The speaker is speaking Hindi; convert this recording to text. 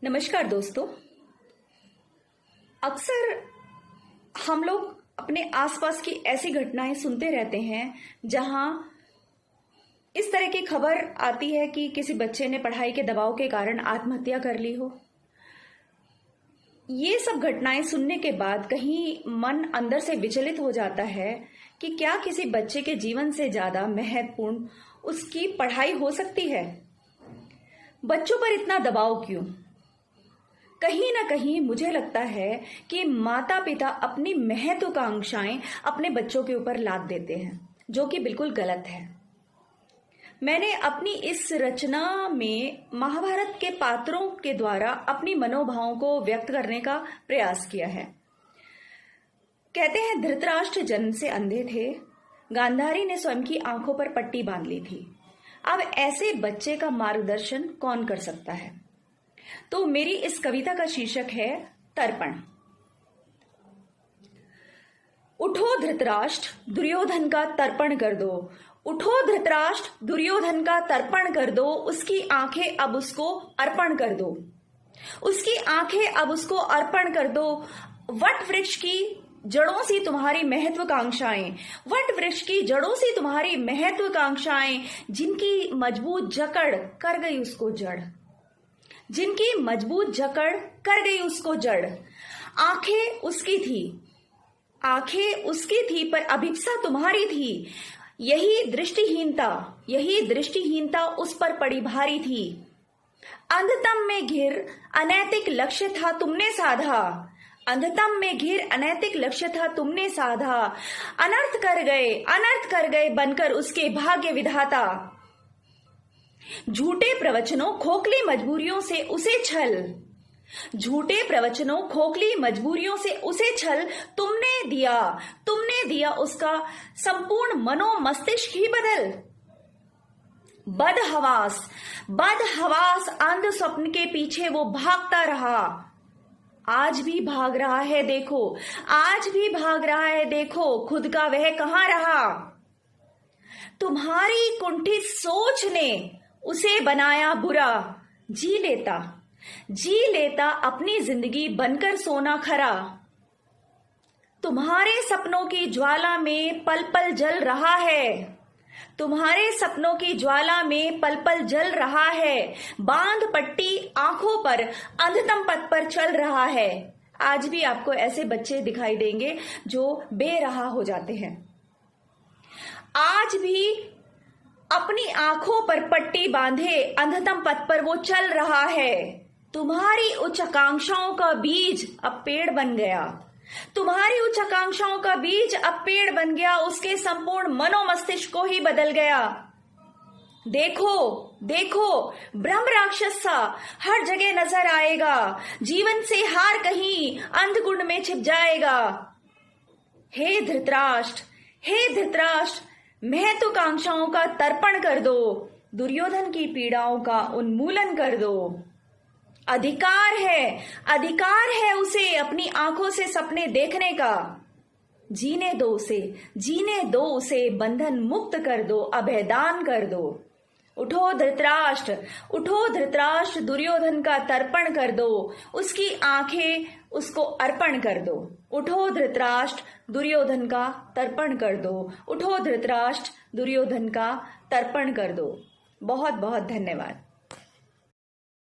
नमस्कार दोस्तों। अक्सर हम लोग अपने आसपास की ऐसी घटनाएं सुनते रहते हैं जहां इस तरह की खबर आती है कि किसी बच्चे ने पढ़ाई के दबाव के कारण आत्महत्या कर ली हो। ये सब घटनाएं सुनने के बाद कहीं मन अंदर से विचलित हो जाता है कि क्या किसी बच्चे के जीवन से ज्यादा महत्वपूर्ण उसकी पढ़ाई हो सकती है। बच्चों पर इतना दबाव क्यों? कहीं ना कहीं मुझे लगता है कि माता पिता अपनी महत्वाकांक्षाएं अपने बच्चों के ऊपर लाद देते हैं, जो कि बिल्कुल गलत है। मैंने अपनी इस रचना में महाभारत के पात्रों के द्वारा अपनी मनोभावों को व्यक्त करने का प्रयास किया है। कहते हैं धृतराष्ट्र जन्म से अंधे थे, गांधारी ने स्वयं की आंखों पर पट्टी बांध ली थी। अब ऐसे बच्चे का मार्गदर्शन कौन कर सकता है? तो मेरी इस कविता का शीर्षक है तर्पण। उठो धृतराष्ट्र, दुर्योधन का तर्पण कर दो। उठो धृतराष्ट्र, दुर्योधन का तर्पण कर दो। उसकी आंखें अब उसको अर्पण कर दो। उसकी आंखें अब उसको अर्पण कर दो। वट वृक्ष की जड़ों से तुम्हारी महत्वाकांक्षाएं, वट वृक्ष की जड़ों से तुम्हारी महत्वाकांक्षाएं, जिनकी मजबूत जकड़ कर गई उसको जड़, जिनकी मजबूत जकड़ कर गई उसको जड़। आंखें उसकी थी, आंखें उसकी थी, पर अभिप्सा तुम्हारी थी। यही दृष्टिहीनता उस पर पड़ी भारी थी। अंधतम में घिर अनैतिक लक्ष्य था तुमने साधा। अंधतम में घिर अनैतिक लक्ष्य था तुमने साधा। अनर्थ कर गए बनकर उसके भाग्य विधाता। झूठे प्रवचनों खोखली मजबूरियों से उसे छल, झूठे प्रवचनों खोखली मजबूरियों से उसे छल तुमने दिया उसका संपूर्ण मनोमस्तिष्क ही बदल। बदहवास अंध स्वप्न के पीछे वो भागता रहा। आज भी भाग रहा है देखो, आज भी भाग रहा है देखो, खुद का वह कहां रहा। तुम्हारी कुंठित सोच ने उसे बनाया बुरा। जी लेता अपनी जिंदगी बनकर सोना खरा। तुम्हारे सपनों की ज्वाला में पल पल जल रहा है, तुम्हारे सपनों की ज्वाला में पल पल जल रहा है। बांध पट्टी आंखों पर अंधतम पथ पर चल रहा है। आज भी आपको ऐसे बच्चे दिखाई देंगे जो बेराह हो जाते हैं। आज भी अपनी आंखों पर पट्टी बांधे अंधतम पथ पर वो चल रहा है। तुम्हारी उच्च आकांक्षाओं का बीज अब पेड़ बन गया, तुम्हारी उच्च आकांक्षाओं का बीज अब पेड़ बन गया, उसके संपूर्ण मनोमस्तिष्क को ही बदल गया। देखो ब्रह्म राक्षस सा हर जगह नजर आएगा। जीवन से हार कहीं अंधकुंड में छिप जाएगा। हे धृतराष्ट्र, महत्वाकांक्षाओं का तर्पण कर दो। दुर्योधन की पीड़ाओं का उन्मूलन कर दो। अधिकार है उसे अपनी आंखों से सपने देखने का। जीने दो उसे, बंधन मुक्त कर दो, अभयदान कर दो। उठो धृतराष्ट्र, दुर्योधन का तर्पण कर दो। उसकी आंखें उसको अर्पण कर दो। उठो धृतराष्ट्र, दुर्योधन का तर्पण कर दो। उठो धृतराष्ट्र, दुर्योधन का तर्पण कर दो। बहुत बहुत धन्यवाद।